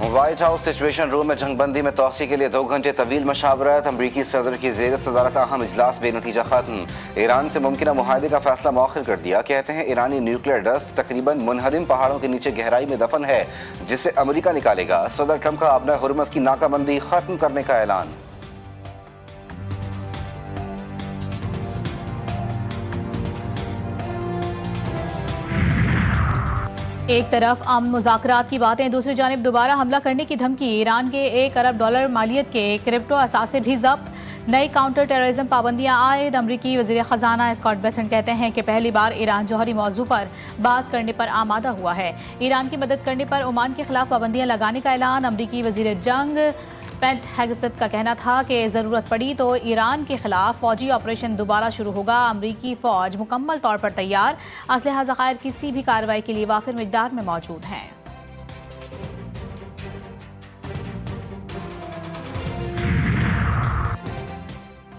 White house situation room में जंगबंदी में तोसी के लिए 2 घंटे तवील मशावरत। अमरीकी सदर की ज़ेर सदारत अहम इजलास बेनतीजा खत्म। ईरान से मुमकिन मुआहदे का फैसला मौखिर कर दिया। कहते हैं ईरानी न्यूक्लियर डस्ट तकरीबन मुनहदिम पहाड़ों के नीचे गहराई में दफन है, जिसे अमरीका निकालेगा। सदर ट्रंप का अपना हुर्मस की नाकाबंदी खत्म करने का ऐलान। एक तरफ अमन मुज़ाकरात की बातें, दूसरी जानिब दोबारा हमला करने की धमकी। ईरान के $1 अरब मालियत के क्रिप्टो असासे भी जब्त। नई काउंटर टेररिज्म पाबंदियां आयद। अमरीकी वज़ीर ख़जाना स्कॉट बेसेंट कहते हैं कि पहली बार ईरान जौहरी मौजू पर बात करने पर आमादा हुआ है। ईरान की मदद करने पर ओमान के खिलाफ पाबंदियां लगाने का ऐलान। अमरीकी वज़ीर जंग पेंट हेगसेट का कहना था कि ज़रूरत पड़ी तो ईरान के खिलाफ फौजी ऑपरेशन दोबारा शुरू होगा। अमरीकी फ़ौज मुकम्मल तौर पर तैयार, असलहा ज़खायर किसी भी कार्रवाई के लिए वाफिर मिकदार में मौजूद हैं।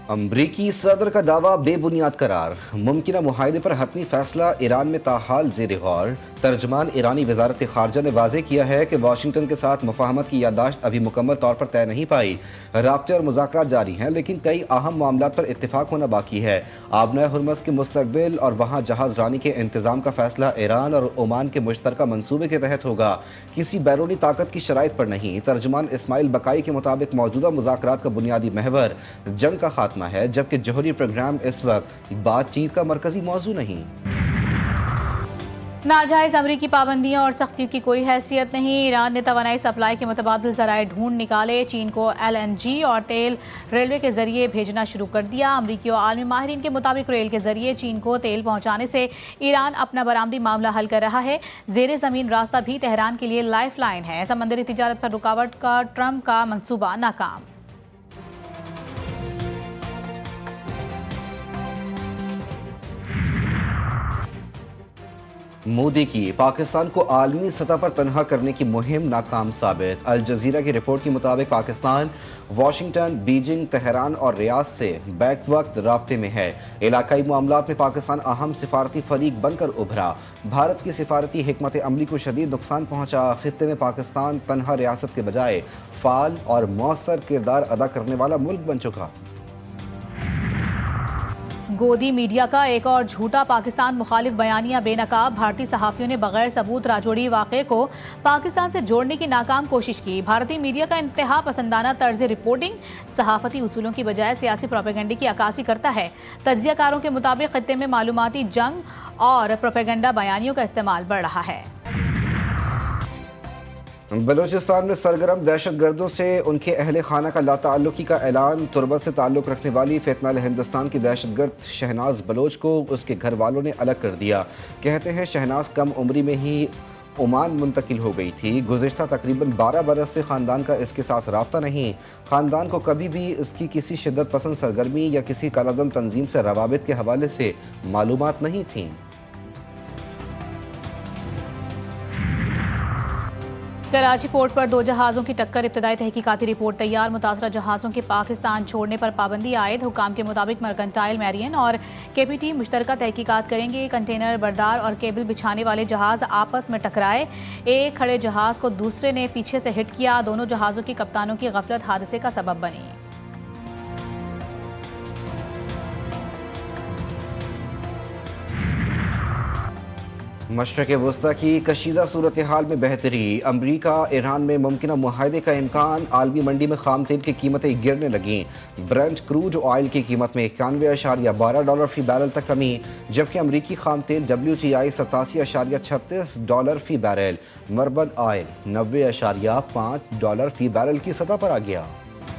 अमरीकी सदर का दावा बेबुनियाद करार। मुमकिन मुआहदे पर हतमी फैसला ईरान में ताहाल ज़ेर गौर। तर्जमान ईरानी वजारत खारजा ने वाज़ेह किया है कि वाशिंगटन के साथ मुफाहमत की यादाश्त अभी मुकम्मल तौर पर तय नहीं पाई। राब्ते और मुज़ाकरात जारी हैं, लेकिन कई अहम मामलात पर इत्तेफाक होना बाकी है। आबना हुर्मस के मुस्तकबिल और वहाँ जहाज़ रानी के इंतज़ाम का फैसला ईरान और ओमान के मुश्तरका मनसूबे के तहत होगा, किसी बैरूनी ताकत की शराइत पर नहीं। तर्जमान इस्माइल बकाई के मुताबिक मौजूदा मुज़ाकरात का बुनियादी महवर जंग का खात्मा है, जबकि जौहरी प्रोग्राम इस वक्त बातचीत का मरकजी मौजू नहीं। नाजायज़ अमरीकी पाबंदियों और सख्तियों की कोई हैसियत नहीं। ईरान ने तवानाई सप्लाई के मुतबादिल ज़राए ढूंढ निकाले। चीन को LNG और तेल रेलवे के जरिए भेजना शुरू कर दिया। अमरीकी और आलमी माहिरीन के मुताबिक रेल के जरिए चीन को तेल पहुंचाने से ईरान अपना बरामदी मामला हल कर रहा है। ज़ेर ज़मीन रास्ता भी तेहरान के लिए लाइफ लाइन है। समंदरी तिजारत पर रुकावट का ट्रंप का मंसूबा नाकाम। मोदी की पाकिस्तान को आलमी सतह पर तनहा करने की मुहिम नाकाम साबित। अल जजीरा की रिपोर्ट के मुताबिक पाकिस्तान वाशिंगटन, बीजिंग, तेहरान और रियाद से बैक वक्त राब्ते में है। इलाकाई मामलात में पाकिस्तान अहम सिफारती फरीक बनकर उभरा। भारत की सिफारती हिकमत अमली को शदीद नुकसान पहुंचा। खित्ते में पाकिस्तान तनहा रियासत के बजाय फाल और मौसर किरदार अदा करने वाला मुल्क बन चुका। गोदी मीडिया का एक और झूठा पाकिस्तान मुखालिफ बयानिया बेनकाब। भारतीय सहाफ़ियों ने बगैर सबूत राजौरी वाक़े को पाकिस्तान से जोड़ने की नाकाम कोशिश की। भारतीय मीडिया का इंतहा पसंदाना तर्ज रिपोर्टिंग सहाफ़ती उसूलों की बजाय सियासी प्रोपेगेंडे की अक्कासी करता है। तज्ज़ियाकारों के मुताबिक खित्ते में मालूमाती जंग और प्रोपेगेंडा बयानियों का इस्तेमाल बढ़ रहा है। बलूचिस्तान में सरगर्म दहशतगर्दों से उनके अहले खाना का लाताल्लुकी का ऐलान। तुर्बत से ताल्लुक़ रखने वाली फितनाल हिंदुस्तान की दहशतगर्द शहनाज बलोच को उसके घर वालों ने अलग कर दिया। कहते हैं शहनाज कम उम्री में ही ओमान मुंतकिल हो गई थी। गुज़िश्ता तकरीबन 12 बरस से ख़ानदान का इसके साथ राब्ता नहीं। ख़ानदान को कभी भी उसकी किसी शिद्दत पसंद सरगर्मी या किसी कालादम तंजीम से रवाबित के हवाले से मालूमात नहीं थीं। कराची पोर्ट पर 2 जहाज़ों की टक्कर। इब्तदाई तहकीकाती रिपोर्ट तैयार। मुतासरा जहाज़ों के पाकिस्तान छोड़ने पर पाबंदी आयद। हुकाम के मुताबिक मर्केंटाइल मैरियन और KPT मुश्तरका तहकीकात करेंगे। कंटेनर बरदार और केबल बिछाने वाले जहाज़ आपस में टकराए। एक खड़े जहाज़ को दूसरे ने पीछे से हिट किया। दोनों जहाज़ों की कप्तानों की गफलत हादसे का सबब बनी। मशरक़ वस्ता की कशीदा सूरत हाल में बेहतरी। अमरीका ईरान में मुमकिन मुआहदे का इम्कान। आलमी मंडी में खाम तेल की कीमतें गिरने लगीं। ब्रेंट क्रूड ऑयल की कीमत में $91.12 फी बैरल तक कमी, जबकि अमरीकी खाम तेल WTI $87.36 फी बैरल। मरबन ऑयल $90.5 फी बैरल की सतह पर आ गया।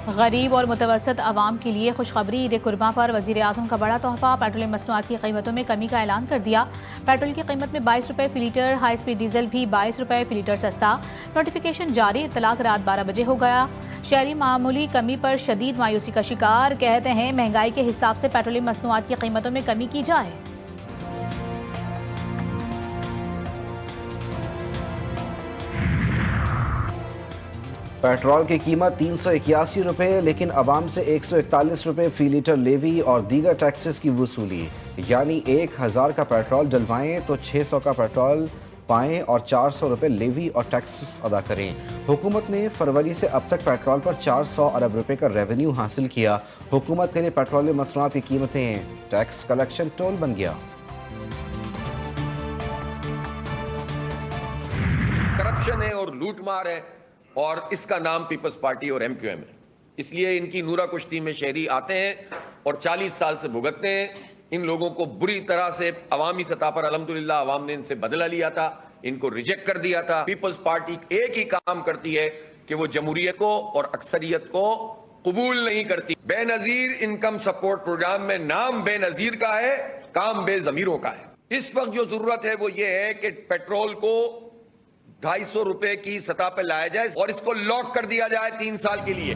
गरीब और मुतवसत आवाम के लिए खुशखबरी। ईद कुर्बां पर वज़ीर आज़म का बड़ा तोहफा। पेट्रोलियम मसनूआत की कीमतों में कमी का ऐलान कर दिया। पेट्रोल की कीमत में ₹22 फी लीटर, हाई स्पीड डीजल भी ₹22 फी लीटर सस्ता। नोटिफिकेशन जारी। इतलाक रात 12 बजे हो गया। शहरी मामूली कमी पर शदीद मायूसी का शिकार। कहते हैं महंगाई के हिसाब से पेट्रोलियम मसनूआत की कीमतों में कमी की जाए। पेट्रोल की कीमत ₹381, लेकिन आवाम से ₹141 फी लीटर लेवी और दीगर टैक्सेस की वसूली। यानी 1000 का पेट्रोल डलवाएं तो 600 का पेट्रोल पाएँ और 400 रुपये लेवी और टैक्स अदा करें। हुकूमत ने फरवरी से अब तक पेट्रोल पर 400 अरब रुपए का रेवेन्यू हासिल किया। हुकूमत के लिए पेट्रोलियम मसनूआत की कीमतें टैक्स कलेक्शन टोल बन गया। करप्शन है और लूटमार है और इसका नाम पीपल्स पार्टी और एमक्यूएम है। इसलिए इनकी नूरा कुश्ती में शहरी आते हैं और 40 साल से भुगतते हैं। इन लोगों को बुरी तरह से अवामी सतह पर अल्हम्दुलिल्लाह अवाम ने इनसे बदला लिया था, इनको रिजेक्ट कर दिया था। पीपल्स पार्टी एक ही काम करती है कि वो जमहूरियत को और अक्सरियत को कबूल नहीं करती। बेनजीर इनकम सपोर्ट प्रोग्राम में नाम बेनजीर का है, काम बेजमीरों का है। इस वक्त जो जरूरत है वो ये है कि पेट्रोल को 250 रुपए की सतह पर लाया जाए और इसको लॉक कर दिया जाए 3 साल के लिए।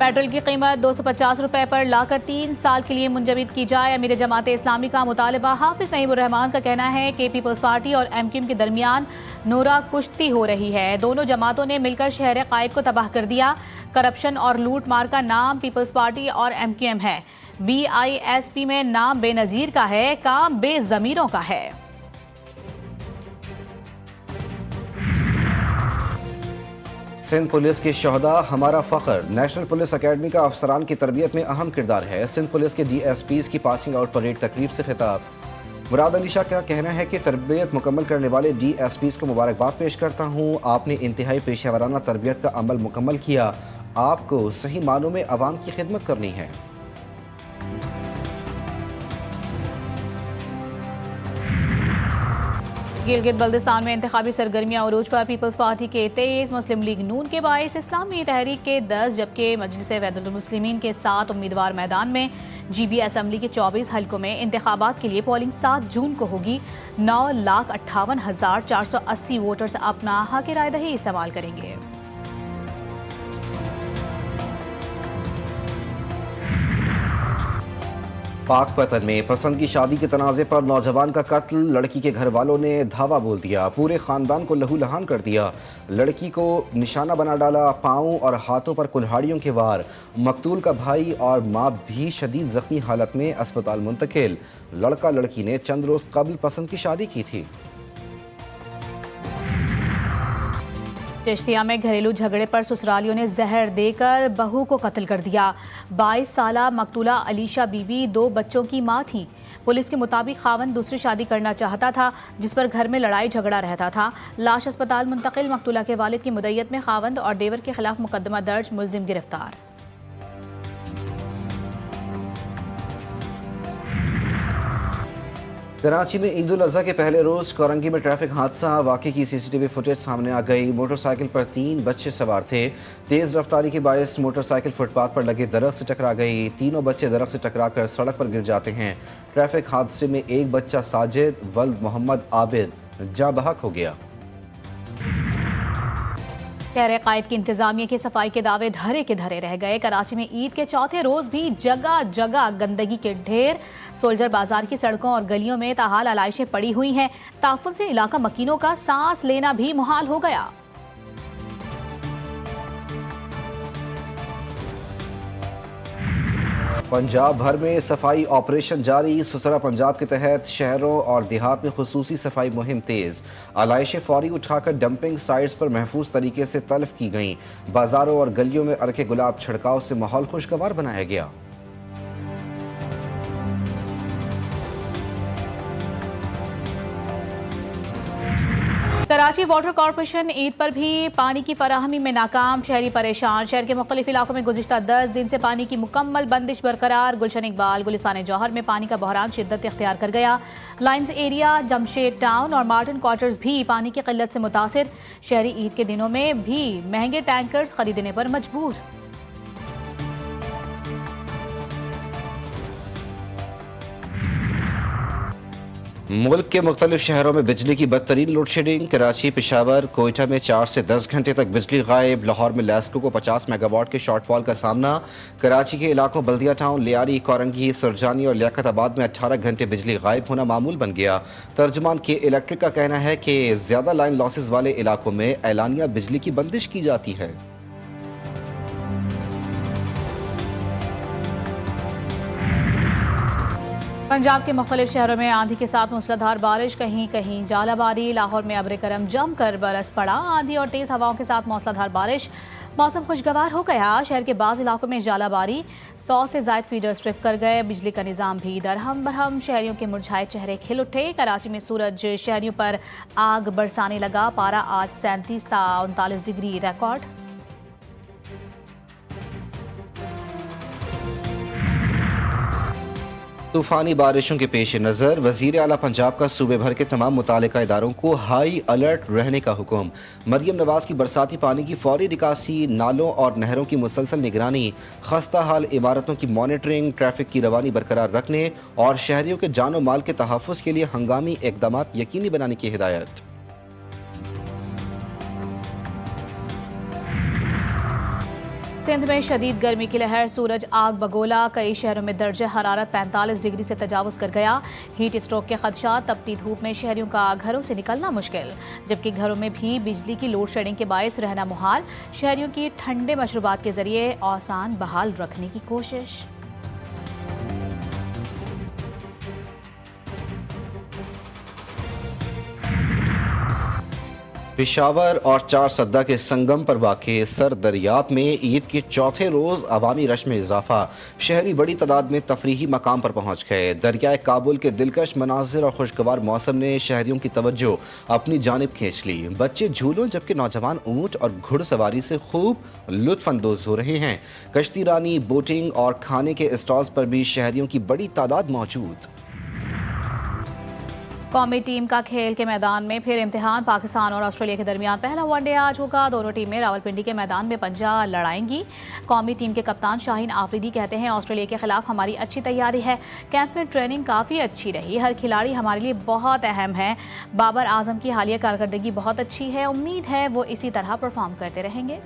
पेट्रोल की कीमत 250 रुपए पर लाकर 3 साल के लिए मुंजमद की जाए। अमीर जमात इस्लामी का मुतालबा। हाफिज नईमुर रहमान का कहना है कि पीपल्स पार्टी और एमक्यूएम के दरमियान नूरा कुश्ती हो रही है। दोनों जमातों ने मिलकर शहर कायद को तबाह कर दिया। करप्शन और लूट मार का नाम पीपल्स पार्टी और एमक्यूएम है। BISP में नाम बेनजीर का है, काम बेजमीरों का है। सिंध पुलिस के शहदा हमारा फ़ख्र। नेशनल पुलिस अकेडमी का अफसरान की तरबियत में अहम किरदार है। सिंध पुलिस के DSPs की पासिंग आउट परेड तकरीब से खिताब। मुराद अली शाह का कहना है कि तरबियत मुकम्मल करने वाले DSPs को मुबारकबाद पेश करता हूँ। आपने इंतहाई पेशेवराना तरबियत का अमल मुकम्मल किया। आपको सही मानों में अवाम की खिदमत करनी है। गिलगित बल्दिस्तान में इंतखाबी सरगर्मियां उरूज पर। पीपल्स पार्टी के 23, मुस्लिम लीग नून के 22, इस्लामी तहरीक के 10 जबकि मजलिस वहदतुल मुस्लिमीन के 7 उम्मीदवार मैदान में। GB असम्बली के 24 हलकों में इंतखाबात के लिए पोलिंग 7 जून को होगी। 9,58,480 वोटर्स अपना हक राय दही इस्तेमाल करेंगे। पाकपतन में पसंद की शादी के तनाज़े पर नौजवान का कत्ल। लड़की के घर वालों ने धावा बोल दिया, पूरे ख़ानदान को लहूलुहान कर दिया। लड़की को निशाना बना डाला, पाँव और हाथों पर कुल्हाड़ियों के वार। मकतूल का भाई और माँ भी शदीद ज़ख्मी हालत में अस्पताल मुंतकिल। लड़का लड़की ने चंद रोज़ कबल पसंद की शादी की थी। चिश्तिया में घरेलू झगड़े पर ससुरालियों ने जहर देकर बहू को कत्ल कर दिया। 22 साला मकतूला अलीशा बीबी 2 बच्चों की मां थी। पुलिस के मुताबिक खावंद दूसरी शादी करना चाहता था, जिस पर घर में लड़ाई झगड़ा रहता था। लाश अस्पताल मुंतकिल। मकतूला के वालिद की मुद्दत में खावंद और देवर के खिलाफ मुकदमा दर्ज, मुलजिम गिरफ्तार। कराची में ईद उल अज़हा के पहले रोज़ कोरंगी में ट्रैफिक हादसा। वाक़े की CCTV फुटेज सामने आ गई। मोटरसाइकिल पर 3 बच्चे सवार थे। तेज़ रफ्तारी के बायस मोटरसाइकिल फुटपाथ पर लगे दरख्त से टकरा गई। तीनों बच्चे दरख्त से टकराकर सड़क पर गिर जाते हैं। ट्रैफिक हादसे में एक बच्चा साजिद वल्द मोहम्मद आबिद जाँ बहक हो गया। शहर कायद की इंतजामिया के सफाई के दावे धरे के धरे रह गए। कराची में ईद के चौथे रोज भी जगह जगह गंदगी के ढेर। सोल्जर बाजार की सड़कों और गलियों में ताहाल आलाइशें पड़ी हुई हैं। ताफुन से इलाका मकीनों का सांस लेना भी मुहाल हो गया। पंजाब भर में सफाई ऑपरेशन जारी। सुथरा पंजाब के तहत शहरों और देहात में खुसूसी सफाई मुहिम तेज। आलाइशें फौरी उठाकर डंपिंग साइट्स पर महफूज तरीके से तल्फ की गईं। बाजारों और गलियों में अर्के गुलाब छिड़काव से माहौल खुशगवार बनाया गया। कराची वाटर कॉरपोरेशन ईद पर भी पानी की फराहमी में नाकाम। शहरी परेशान। शहर के मुख्तलिफ इलाकों में गुज़िश्ता 10 दिन से पानी की मुकम्मल बंदिश बरकरार। गुलशन इकबाल गुलिस्तान जौहर में पानी का बहरान शिद्दत इख्तियार कर गया। लाइन्स एरिया, जमशेद टाउन और मार्टन क्वार्टर्स भी पानी की किल्लत से मुतासिर। शहरी ईद के दिनों में भी महंगे टैंकर्स खरीदने पर मजबूर। मुल्क के मुख्तलिफ शहरों में बिजली की बदतरीन लोड शेडिंग। कराची, पेशावर, कोयटा में 4 से 10 घंटे तक बिजली गायब। लाहौर में लैस्को को 50 मेगावाट के शॉर्टफॉल का सामना। कराची के इलाकों बल्दिया टाउन, लियारी, कोरंगी, सुरजानी और लियाकताबाद में 18 घंटे बिजली गायब होना मामूल बन गया। तर्जुमान के इलेक्ट्रिक का कहना है कि ज़्यादा लाइन लॉसेस वाले इलाकों में एलानिया बिजली की बंदिश की जाती है। पंजाब के मुख्तलिफ शहरों में आंधी के साथ मूसलाधार बारिश, कहीं कहीं जालाबारी। लाहौर में अब्र करम जमकर बरस पड़ा। आंधी और तेज हवाओं के साथ मूसलाधार बारिश, मौसम खुशगवार हो गया। शहर के बाज़ इलाकों में जालाबारी, 100 से ज़ायद फीडर स्ट्रिप कर गए। बिजली का निज़ाम भी दरहम बरहम। शहरियों के मुरझाए चेहरे खिल उठे। कराची में सूरज शहरियों पर आग बरसाने लगा। पारा आज 37 था 39 डिग्री रिकॉर्ड। तूफानी बारिशों के पेश नज़र वज़ीर आला पंजाब का सूबे भर के तमाम मुतालिका इदारों को हाई अलर्ट रहने का हुक्म। मरियम नवाज की बरसाती पानी की फौरी निकासी, नालों और नहरों की मुसलसल निगरानी, खस्ता हाल इमारतों की मॉनिटरिंग, ट्रैफिक की रवानी बरकरार रखने और शहरियों के जानो माल के तहफ़्फ़ुज़ के लिए हंगामी इक़दाम यकीनी बनाने की हिदायत। सिंध में शदीद गर्मी की लहर, सूरज आग बगोला। कई शहरों में दर्जा हरारत 45 डिग्री से तजावुज़ कर गया। हीट स्ट्रोक के खदशात, तपती धूप में शहरियों का घरों से निकलना मुश्किल, जबकि घरों में भी बिजली की लोड शेडिंग के बायस रहना मुहाल। शहरियों की ठंडे मशरूबात के जरिए औसान बहाल रखने की कोशिश। पेशावर और चार सद्दा के संगम पर वाक़े सर दरियाब में ईद के चौथे रोज़ अवामी रश में इजाफा। शहरी बड़ी तादाद में तफरीही मकाम पर पहुँच गए। दरियाए काबुल के दिलकश मनाजिर और खुशगवार मौसम ने शहरियों की तवज्जो अपनी जानिब खींच ली। बच्चे झूलों जबकि नौजवान ऊँट और घुड़सवारी से खूब लुत्फ़अंदोज़ हो रहे हैं। कश्ती रानी, बोटिंग और खाने के स्टॉल्स पर भी शहरियों की बड़ी तादाद मौजूद। कौमी टीम का खेल के मैदान में फिर इम्तिहान। पाकिस्तान और ऑस्ट्रेलिया के दरमियान पहला वनडे आज होगा। दोनों टीमें रावलपिंडी के मैदान में पंजा लड़ाएंगी। कौमी टीम के कप्तान शाहीन आफरीदी कहते हैं, ऑस्ट्रेलिया के खिलाफ हमारी अच्छी तैयारी है। कैंप में ट्रेनिंग काफ़ी अच्छी रही। हर खिलाड़ी हमारे लिए बहुत अहम है। बाबर आजम की हालिया कारकर्दगी बहुत अच्छी है। उम्मीद है वो इसी तरह परफॉर्म करते रहेंगे।